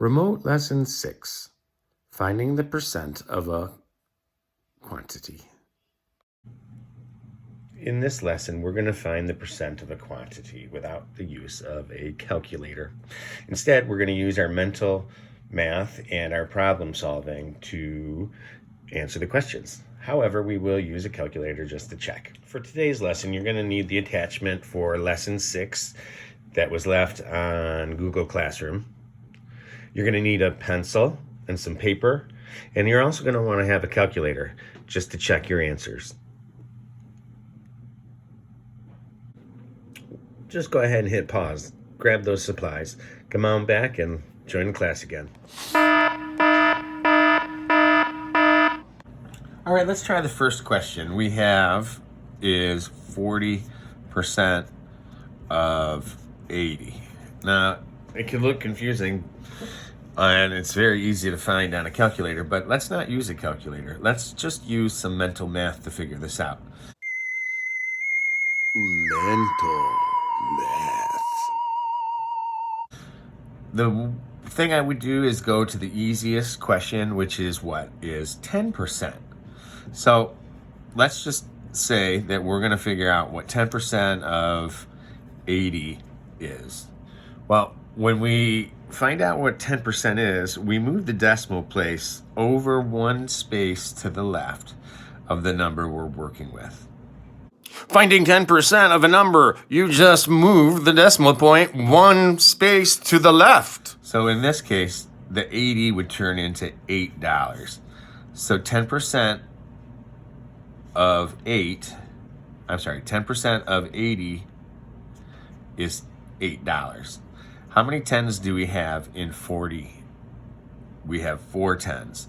Remote Lesson 6, Finding the Percent of a Quantity. In this lesson, we're going to find the percent of a quantity without the use of a calculator. Instead, we're going to use our mental math and our problem solving to answer the questions. However, we will use a calculator just to check. For today's lesson, you're going to need the attachment for Lesson 6 that was left on Google Classroom. You're going to need a pencil and some paper, and you're also going to want to have a calculator just to check your answers. Just go ahead and hit pause, grab those supplies, come on back and join the class again. All right, let's try the first question we have is 40% of 80. Now, it can look confusing and it's very easy to find on a calculator, but let's not use a calculator. Let's just use some mental math to figure this out. Mental math. The thing I would do is go to the easiest question, which is what is 10%. So let's just say that we're going to figure out what 10% of 80 is. Well, when we find out what 10% is, we move the decimal place over one space to the left of the number we're working with. Finding 10% of a number, you just move the decimal point one space to the left. So in this case, the 80 would turn into $8. So 10% of 10% of 80 is $8. How many tens do we have in 40? We have 4 tens.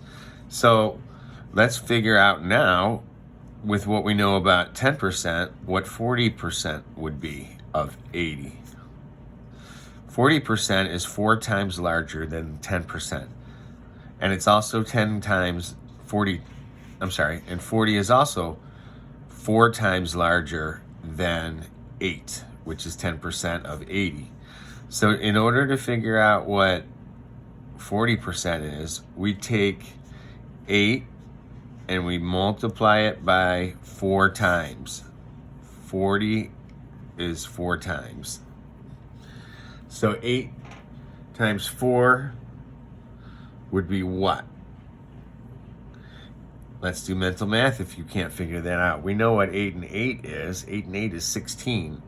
So let's figure out now, with what we know about 10%, what 40% would be of 80. 40% is 4 times larger than 10%. And it's also 10 times 40, and 40 is also 4 times larger than 8, which is 10% of 80. So in order to figure out what 40% is, we take 8 and we multiply it by 4 times. 40 is 4 times. So 8 times 4 would be what? Let's do mental math if you can't figure that out. We know what 8 and 8 is. 8 and 8 is 16.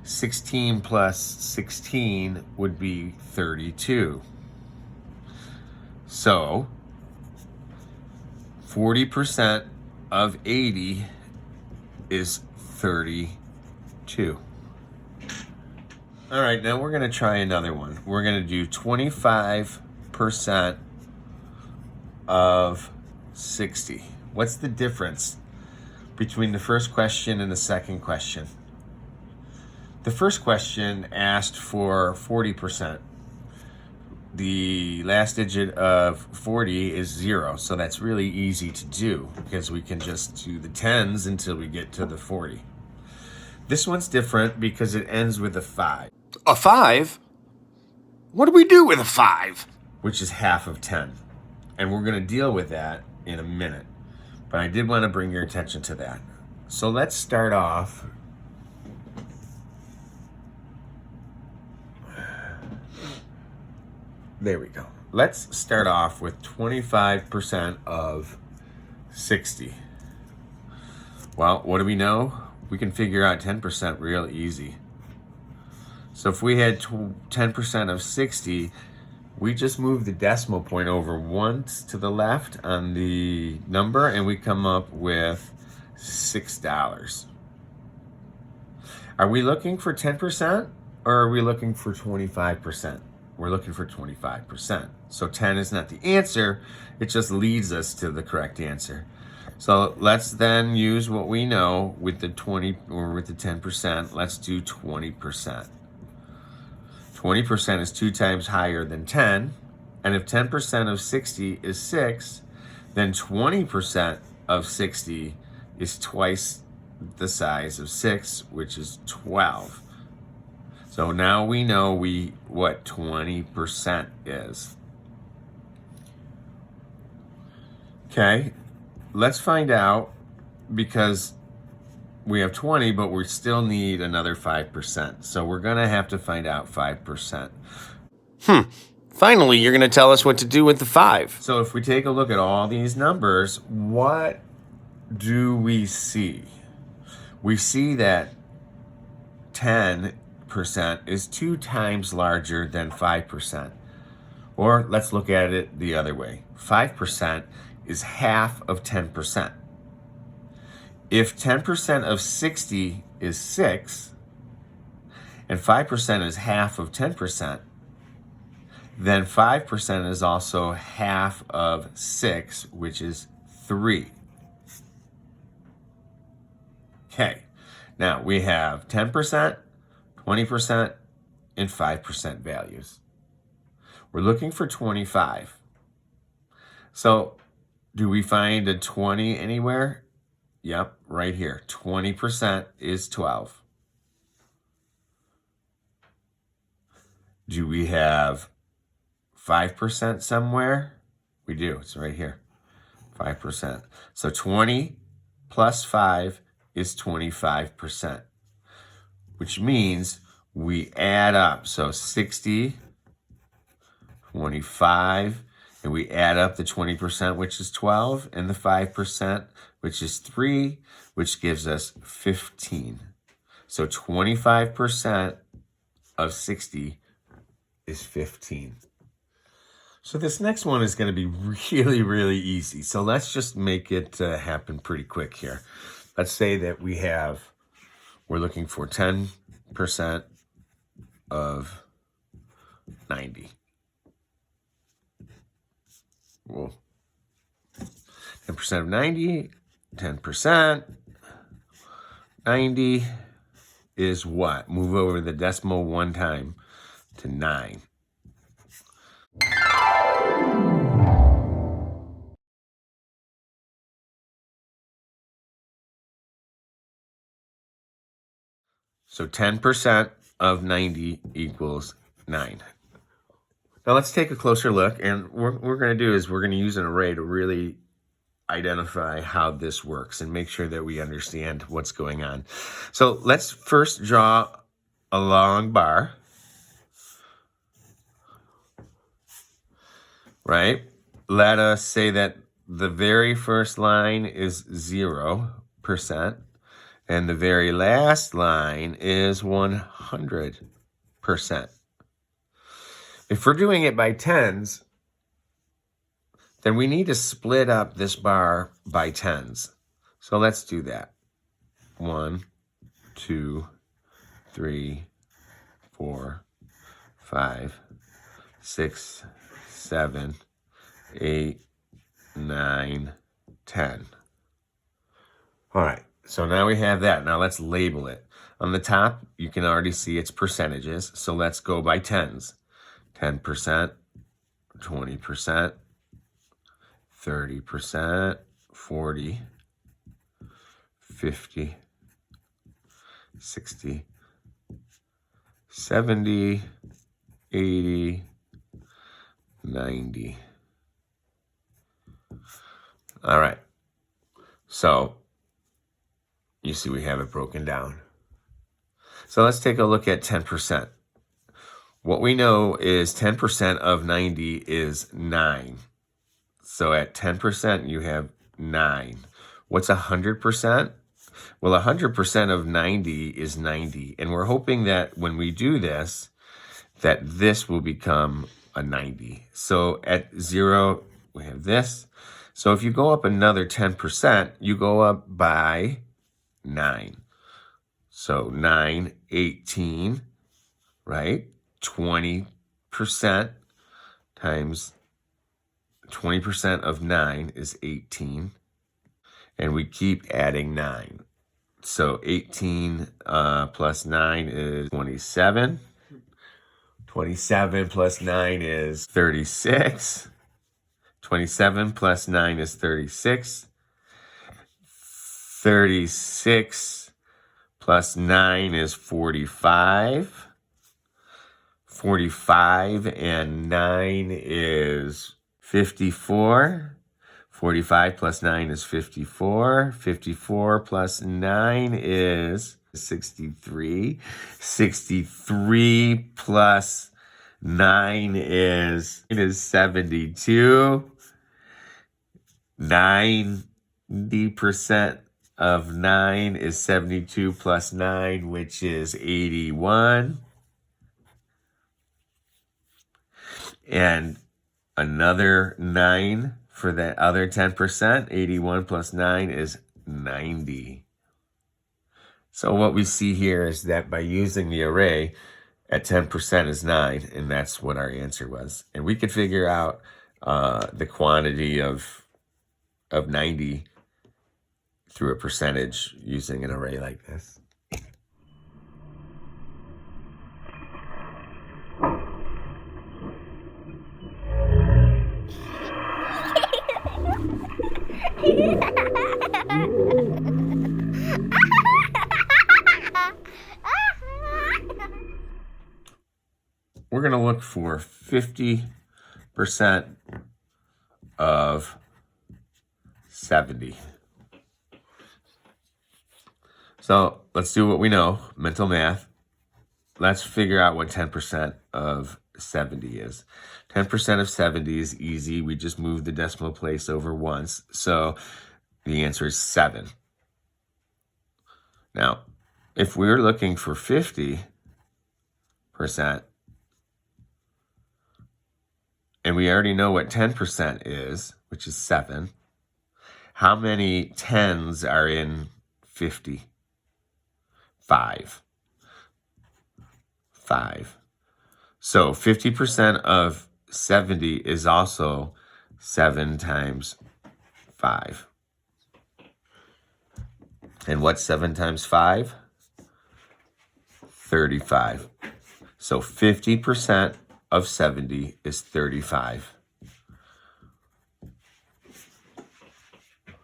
16 plus 16 would be 32. So 40% of 80 is 32. All right, now we're going to try another one. We're going to do 25% of 60. What's the difference between the first question and the second question? The first question asked for 40%. The last digit of 40 is 0, so that's really easy to do because we can just do the tens until we get to the 40. This one's different because it ends with a 5. A 5? What do we do with a 5? Which is half of 10. And we're going to deal with that in a minute. But I did want to bring your attention to that. So let's start off. There we go. Let's start off with 25% of 60. Well, what do we know? We can figure out 10% real easy. So if we had 10% of 60, we just move the decimal point over once to the left on the number and we come up with $6. Are we looking for 10% or are we looking for 25%? We're looking for 25%. So 10 is not the answer. It just leads us to the correct answer. So let's then use what we know with the 20 or with the 10%. Let's do 20%. 20% is 2 times higher than 10. And if 10% of 60 is 6, then 20% of 60 is twice the size of 6, which is 12. So now we know what 20% is. Okay, let's find out, because we have 20, but we still need another 5%. So we're going to have to find out 5%. Finally, you're going to tell us what to do with the 5. So if we take a look at all these numbers, what do we see? We see that 10% is 2 times larger than 5%. Or let's look at it the other way. 5% is half of 10%. If 10% of 60 is 6, and 5% is half of 10%, then 5% is also half of 6, which is 3. Okay, now we have 10%, 20%, and 5% values. We're looking for 25. So do we find a 20 anywhere? Yep, right here. 20% is 12. Do we have 5% somewhere? We do. It's right here. 5%. So 20 plus 5 is 25%, which means we add up. So 60, 25, and we add up the 20%, which is 12, and the 5%, which is 3, which gives us 15. So 25% of 60 is 15. So this next one is going to be really, really easy. So let's just make it happen pretty quick here. Let's say that we're looking for 10% of 90. Well, 10% of 90, 10%, 90 is what? Move over the decimal one time to 9. So 10% of 90 equals 9. Now let's take a closer look, and what we're going to do is we're going to use an array to really identify how this works and make sure that we understand what's going on. So let's first draw a long bar, right? Let us say that the very first line is 0%, and the very last line is 100%. If we're doing it by tens, then we need to split up this bar by tens. So let's do that. 1, 2, 3, 4, 5, 6, 7, 8, 9, 10. All right, so now we have that. Now let's label it. On the top, you can already see its percentages. So let's go by tens. 10%, 20%, 30%, 40, 50, 60, 70, 80, 90. All right. So you see we have it broken down. So let's take a look at 10%. What we know is 10% of 90 is 9. So at 10%, you have 9. What's 100%? Well, 100% of 90 is 90. And we're hoping that when we do this, that this will become a 90. So at 0, we have this. So if you go up another 10%, you go up by 9. So 9, 18, right? 20% times 20% of 9 is 18. And we keep adding 9. So 18 plus 9 is 27. 27 plus 9 is 36. 27 plus 9 is 36. 36 plus 9 is 45. 45 and 9 is 54. 45 plus 9 is 54. 54 plus 9 is 63. 63 plus 9 is 72. 90% of 9 is 72 plus 9, which is 81. And another 9 for the other 10%. 81 plus 9 is 90. So what we see here is that by using the array at 10% is 9, and that's what our answer was. And we could figure out the quantity of 90 through a percentage using an array like this. We're going to look for 50% of 70. So let's do what we know, mental math. Let's figure out what 10% of 70 is. 10% of 70 is easy. We just move the decimal place over once. So the answer is 7. Now, if we're looking for 50%, and we already know what 10% is, which is 7, how many tens are in 50? 5. 5. So 50% of 70 is also 7 times 5. And what's 7 times 5? 35. So 50% of 70 is 35.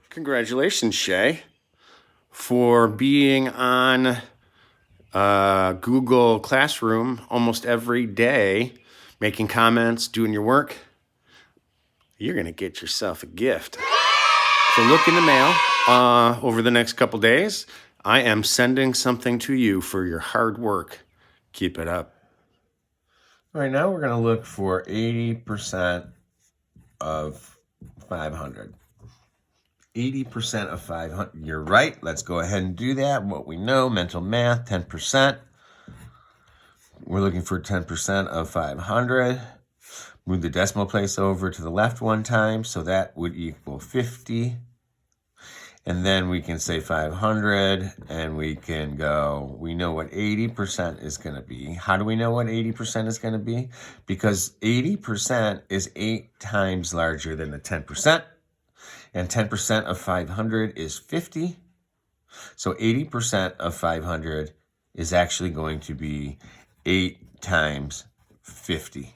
Congratulations, Shay, for being on Google Classroom almost every day, making comments, doing your work. You're going to get yourself a gift. So look in the mail over the next couple days. I am sending something to you for your hard work. Keep it up. All right, now we're going to look for 80% of 500. 80% of 500. You're right. Let's go ahead and do that. What we know, mental math, 10%. We're looking for 10% of 500. Move the decimal place over to the left one time, so that would equal 50. And then we can say 500, and we can go, we know what 80% is going to be. How do we know what 80% is going to be? Because 80% is 8 times larger than the 10%. And 10% of 500 is 50. So 80% of 500 is actually going to be 8 times 50.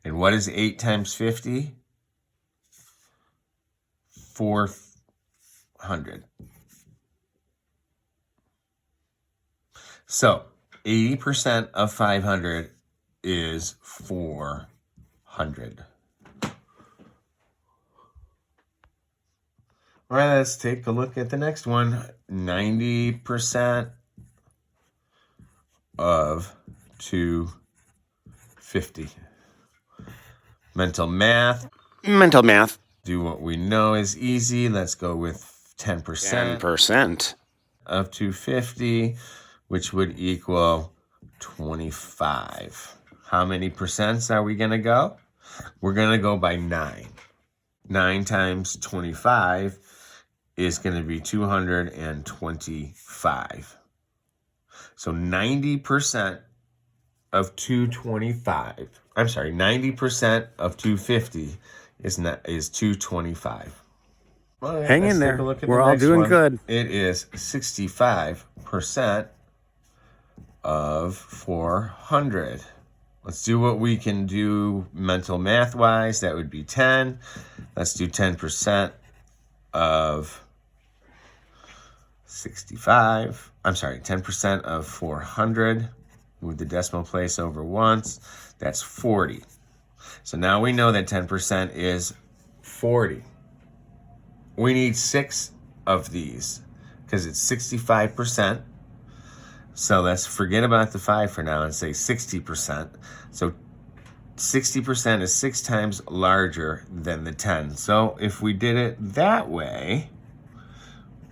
And what is 8 times 50? 400. So 80% of 500 is 400. All right, let's take a look at the next one. 90% of 250. Mental math. Mental math. Do what we know is easy. Let's go with 10%. 10%. Of 250, which would equal 25. How many percents are we going to go? We're going to go by 9. 9 times 25 is going to be 225. So 90% of 225, 90% of 250 is 225. Well, Hang in there. We're all doing good. It is 65% of 400. Let's do what we can do mental math wise. That would be 10. Let's do 10% of 65. 10% of 400. Move the decimal place over once. That's 40. So now we know that 10% is 40. We need 6 of these because it's 65%. So let's forget about the 5 for now and say 60%. So 60% is 6 times larger than the 10. So if we did it that way,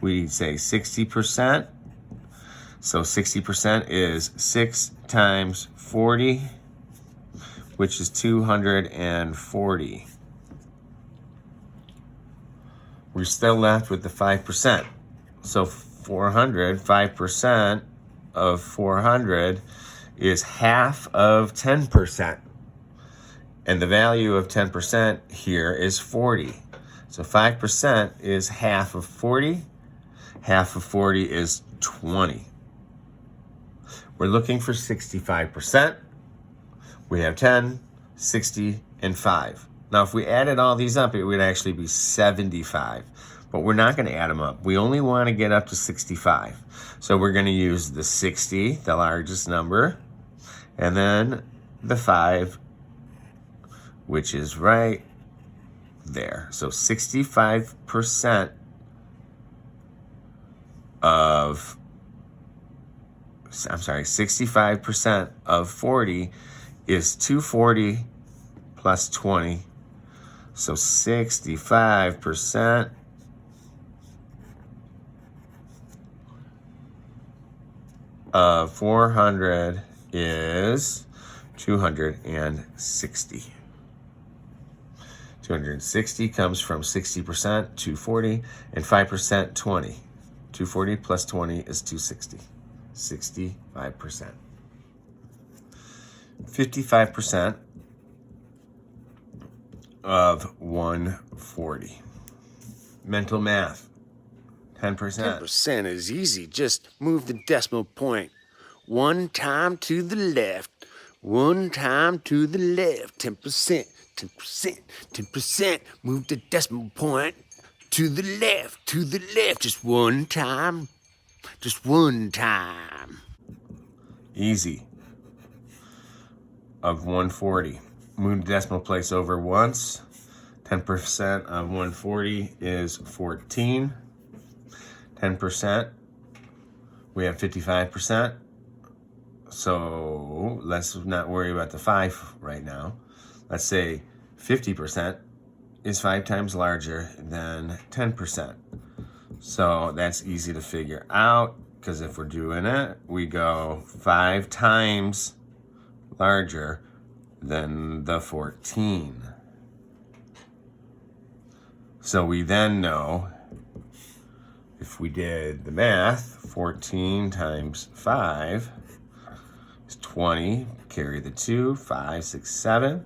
we'd say 60%. So 60% is 6 times 40, which is 240. We're still left with the 5%. So 5% of 400 is half of 10%. And the value of 10% here is 40. So 5% is half of 40. Half of 40 is 20. We're looking for 65%. We have 10, 60, and 5. Now, if we added all these up, it would actually be 75. But we're not going to add them up. We only want to get up to 65. So we're going to use the 60, the largest number, and then the 5, which is right there. So 65% of 65% of 40 is 240 plus 20. So 65% of 400 is 260. 260 comes from 60%, 240, and 5%, 20. 240 plus 20 is 260. 65%. 55% of 140. Mental math. 10%. 10% is easy. Just move the decimal point 1 time to the left. 1 time to the left. 10%. 10%. 10%. Move the decimal point to the left. To the left. Just 1 time. Just 1 time. Easy. Of 140. Move the decimal place over once. 10% of 140 is 14. 10%. We have 55%. So let's not worry about the 5 right now. Let's say 50% is 5 times larger than 10%. So that's easy to figure out, because if we're doing it, we go 5 times larger than the 14. So we then know, if we did the math, 14 times 5 is 20, carry the 2, 5, 6, 7.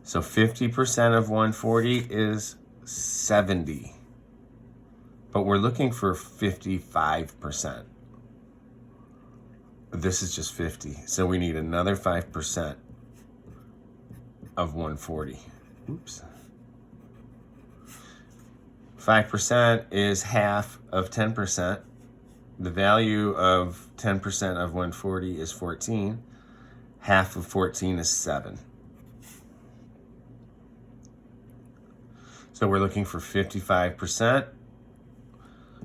So 50% of 140 is 70. But we're looking for 55%. This is just 50. So we need another 5% of 140. Oops. 5% is half of 10%. The value of 10% of 140 is 14. Half of 14 is 7. So we're looking for 55%.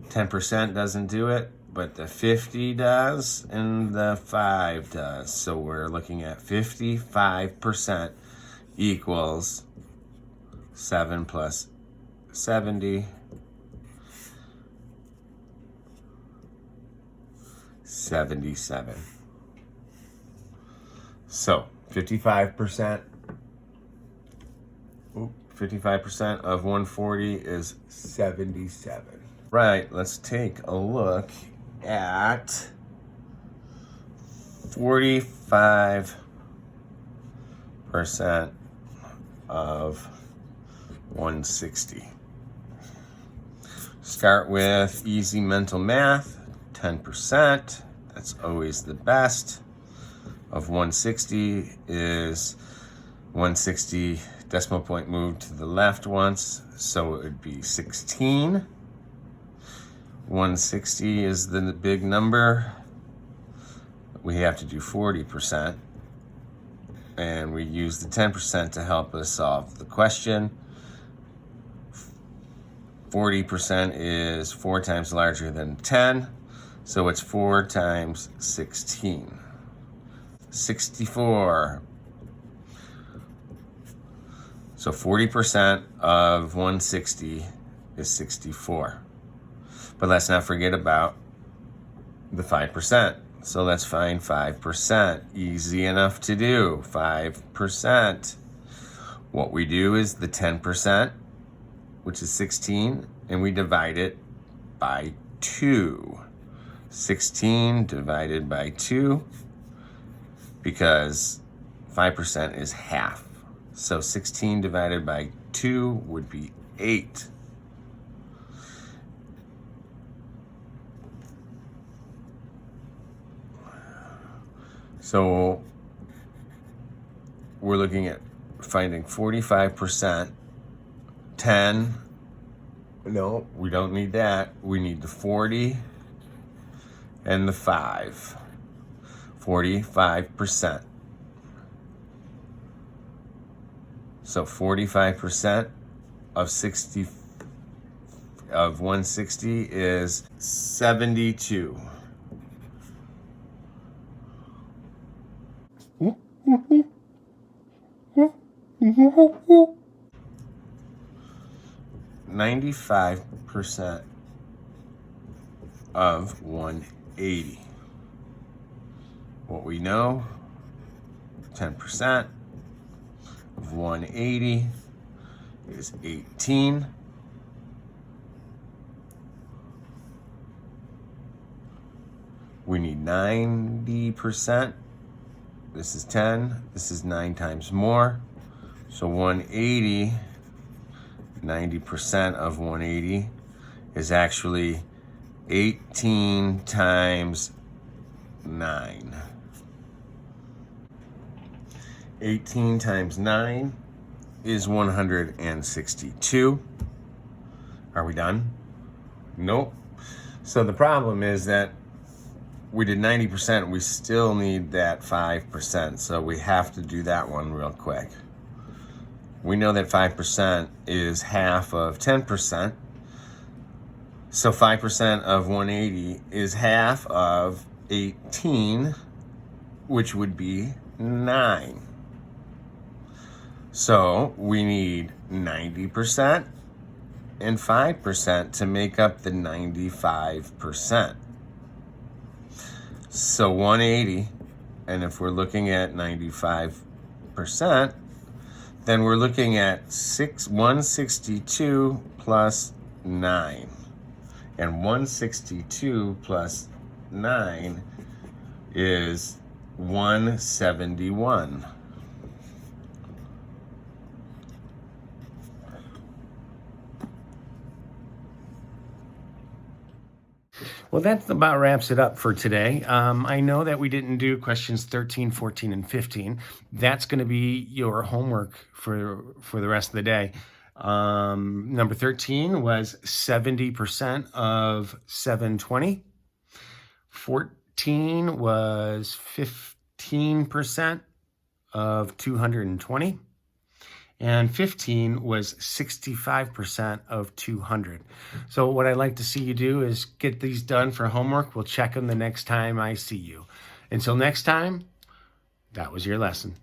10% doesn't do it, but the 50 does and the 5 does. So we're looking at 55% equals 7 plus 70. 77. So 55%. 55% of 140 is 77. Right, let's take a look at 45% of 160. Start with easy mental math, 10%. That's always the best. Of 160 is 160 decimal point moved to the left once, so it would be 16. 160 is the big number. We have to do 40%. and we use the 10% to help us solve the question. 40% is 4 times larger than 10, so it's 4 times 16. 64. So 40% of 160 is 64. But let's not forget about the 5%. So let's find 5%. Easy enough to do. 5%. What we do is the 10%, which is 16, and we divide it by 2. 16 divided by 2, because 5% is half. So 16 divided by 2 would be 8. So we're looking at finding 45%, 10. No, we don't need that. We need the 40 and the 5. 45%. So 45% of 160 is 72. $95 of 180. What we know, 10% of 180 is 18. We need 90%. This is 10. This is 9 times more. So 180, 90% of 180 is actually 18 times 9. 18 times 9 is 162. Are we done? Nope. So the problem is that we did 90%, we still need that 5%, so we have to do that one real quick. We know that 5% is half of 10%, so 5% of 180 is half of 18, which would be 9. So we need 90% and 5% to make up the 95%. So 180, and if we're looking at 95%, then we're looking at 162 plus 9. And 162 plus 9 is 171. Well, that about wraps it up for today. I know that we didn't do questions 13, 14, and 15. That's going to be your homework for the rest of the day. Number 13 was 70% of 720. 14 was 15% of 220. And 15 was 65% of 200. So what I'd like to see you do is get these done for homework. We'll check them the next time I see you. Until next time, that was your lesson.